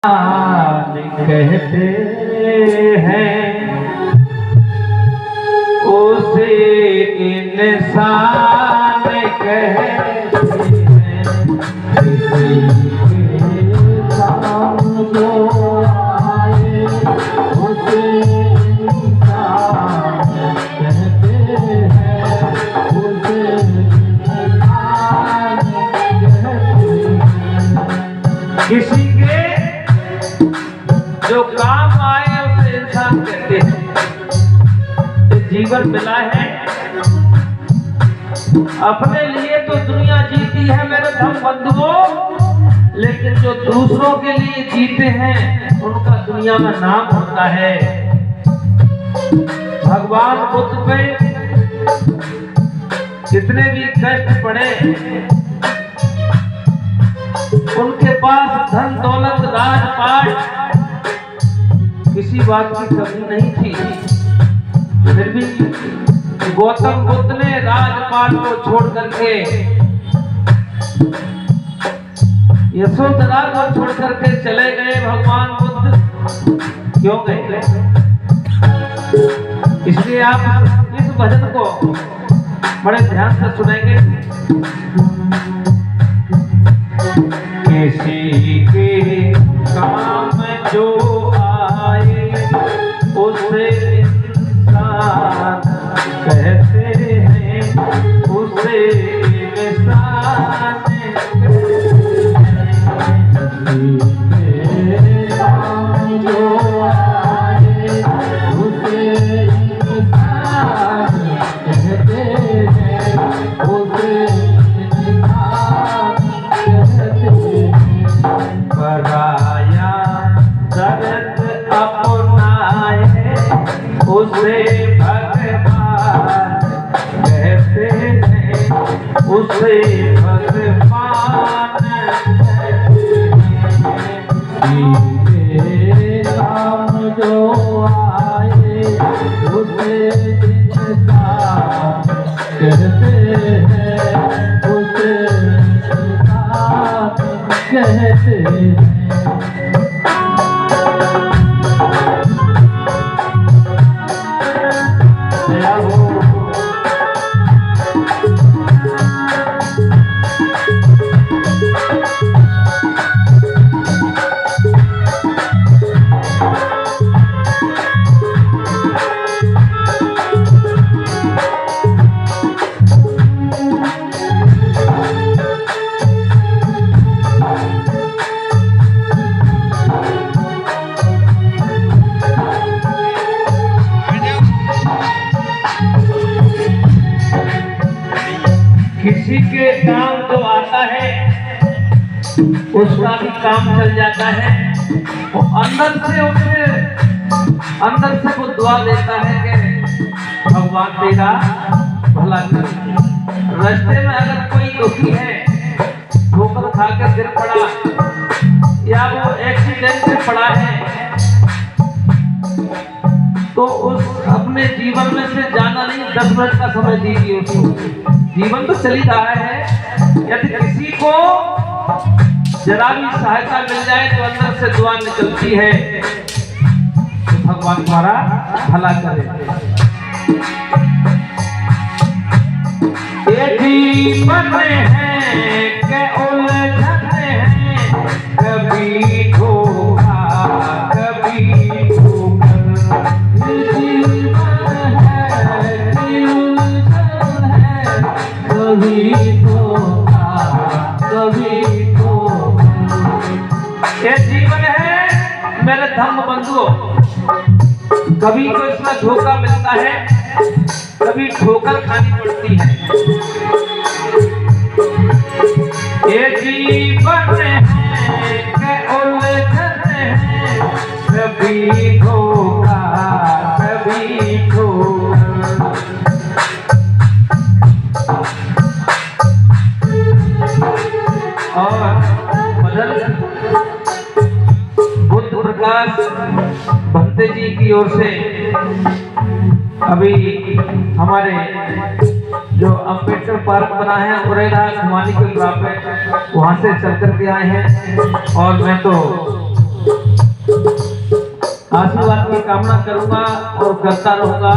कहते हैं उसे इंसान कहते हैं। किसी के काम जो आए उसे इंसान कहते हैं। उसे इंसान कहते हैं। किसी के जो काम आए उसे इंसान कहते हैं। जीवन मिला है अपने लिए तो दुनिया जीती है मेरे धम बंधुओं, लेकिन जो दूसरों के लिए जीते हैं उनका दुनिया में नाम होता है। भगवान बुद्ध पे जितने भी कष्ट पड़े, उनके पास धन दौलत राजपाट किसी बात की कमी नहीं थी, फिर भी गौतम बुद्ध ने राजपाट को छोड़ करके यशोधरा को छोड़ करके चले गए। भगवान बुद्ध क्यों गए? इसलिए आप इस भजन को बड़े ध्यान से सुनेंगे। किसी के काम जो आए उसे इंसान कहते हैं। उसे इंसान जो आए उसे इंसान कहते हैं। उसे इंसान कहते हैं। पराया दर्द अपनाए उसे भगवान कहते हैं। उसे भगवान सीधे नाम जो आए उसे इंसान कहते हैं। उसे इंसान कहते हैं। किसी के काम जो आता है उसका भी काम चल जाता है। वो अंदर से वो दुआ देता है कि भगवान तेरा भला कर। रास्ते में अगर कोई दुखी है, ठोकर खाकर गिर पड़ा या वो एक्सीडेंट से पड़ा है, तो उस अपने जीवन में से जाना नहीं, 10 मिनट का समय दीजिए उसको। जीवन तो चली रहा है। यदि किसी को जरा भी सहायता मिल जाए तो अंदर से दुआ निकलती है तो भगवान तुम्हारा भला करे। ये जीवन है के उलझन है, कभी धोखा कभी ठोकर। जीवन है कि उलझन है, कभी धोखा कभी ठोकर। ये जीवन है मेरे धम्म बंधुओं, कभी तो इसमें धोखा मिलता है, कभी ठोकर खानी पड़ती है। ये जीवन है के उलझन है, कभी धोखा कभी ठोकर। और बुद्ध प्रकाश भंते जी की ओर से अभी हमारे जो अम्बेडकर पार्क बना है उरेला घुमाने के प्राप्त, वहाँ से चल कर के आए हैं। और मैं तो आशीर्वाद की कामना करूंगा और करता रहूंगा।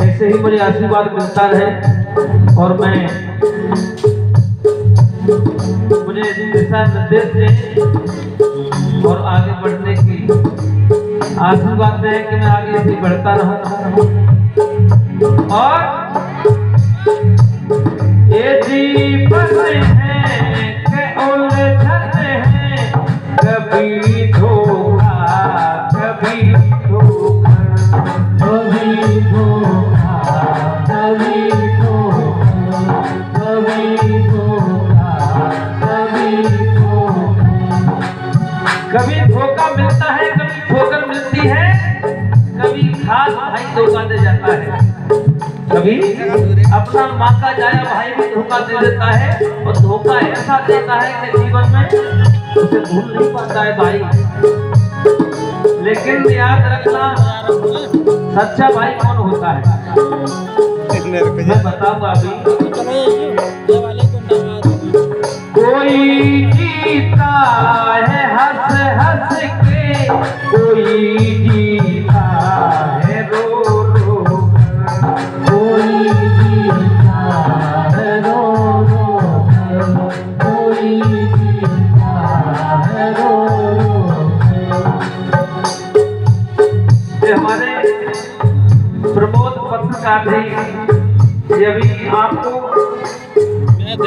ऐसे ही मुझे आशीर्वाद मिलता रहे और मुझे दिशा निर्देश दें और आगे बढ़ने की आशीर्वाद दें कि मैं आगे भी बढ़ता रहूं। और ये जीवन है कि उलझन है, कभी धोखा कभी धोखा, कभी धोखा कभी धोखा, कभी धोखा कभी धोखा। कभी धोखा मिलता है, कभी ठोकर मिलती है, कभी खास भाई धोखा दे जाता है, कभी अपना माँ का जाया भाई भी धोखा दे देता है। और धोखा ऐसा देता है कि जीवन में उसे भूल नहीं पाता है भाई। लेकिन याद रखना, सच्चा भाई कौन होता है मैं बताऊंगा अभी। कोई जीता है हंस हंस के, कोई जीता है रो रो कर, कोई जीता है रो रो कर, कोई जीता है रो रो कर। ये हमारे प्रमोद पत्रकार जी, ये भी आपको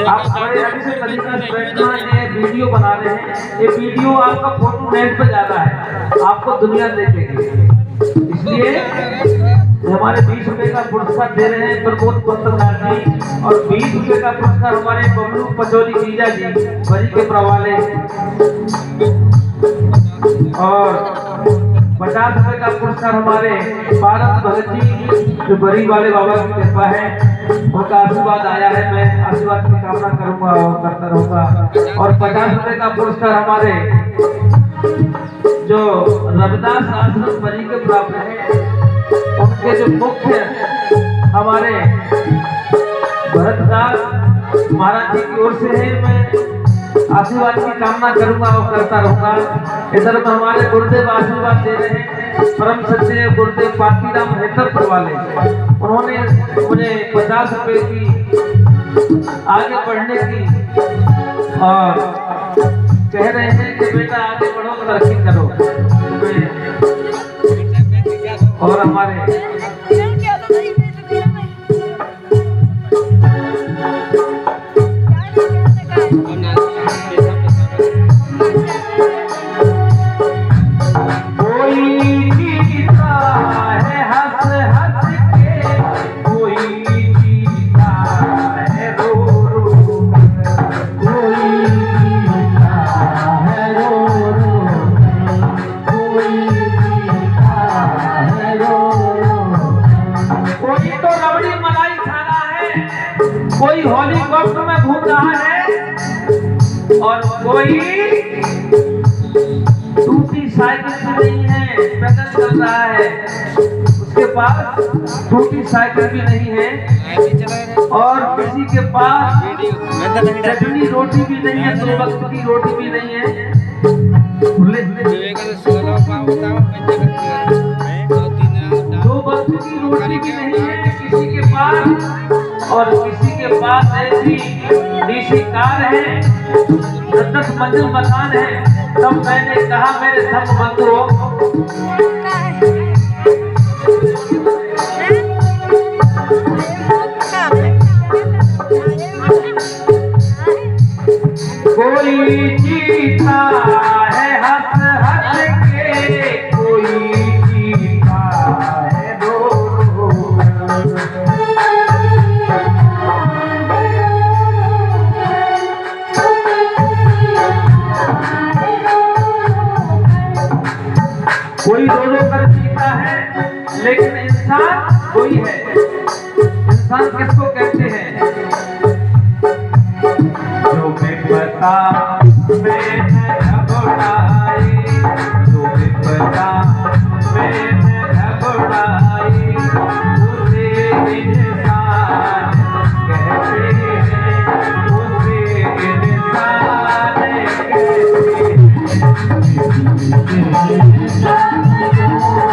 आप हमारे अभी से तरीका से बैठना, ये वीडियो बना रहे हैं। ये वीडियो आपका फोटो नेट पे जा रहा है, आपको दुनिया देखेगी। इसलिए हमारे 20 रुपए का पुरस्कार दे रहे हैं प्रमोद पत्रकार जी, और 20 रुपए का पुरस्कार हमारे बबलू पचौरी जीजा जी बरी के प्रवाले, और 50 रुपए का पुरस्कार हमारे पारस भगत जी जो बरी वाले बाबा की कृपा है, उनका आशीर्वाद आया है। मैं आशीर्वाद की कामना करूंगा और करता रहूंगा। और 50 रुपए का पुरस्कार हमारे जो रविदास आश्रम बरी के प्राप्त है, उनके जो मुख्य हमारे भरतदास महाराज जी की ओर से है। मैं आशीर्वाद की कामना करूंगा और करता रहूंगा। इधर में हमारे गुरुदेव आशीर्वाद दे रहे हैं, परम सच्चे गुरुदेव पातीराम हेतरपुर वाले। उन्होंने मुझे 50 रुपए की आगे बढ़ने की और कह रहे हैं कि बेटा आगे बढ़ो, तरक्की करो। और हमारे कोई हेलीकॉप्टर में घूम रहा है और कोई टूटी साइकिल भी नहीं है, पैदल चल रहा है, उसके पास टूटी साइकिल भी नहीं है, और किसी के पास चटनी रोटी भी नहीं है, 2 वक्त की रोटी भी नहीं है। 2 वक्त की रोटी भी नहीं है किसी के पास, और किसी के पास ऐसी डीसी कार है, 10 मंजिल मकान है। तब मैंने कहा मेरे सब बंधुओं, कोई जीता है हंस हंस के, कोई जीता है रो रो कर। कोई रो रो कर जीता है, लेकिन इंसान कोई है। इंसान किसको कहते हैं? जो विपदा में घबराए, जो विपदा में घबराए, उसे इंसान कहते हैं, उसे इंसान कहते हैं।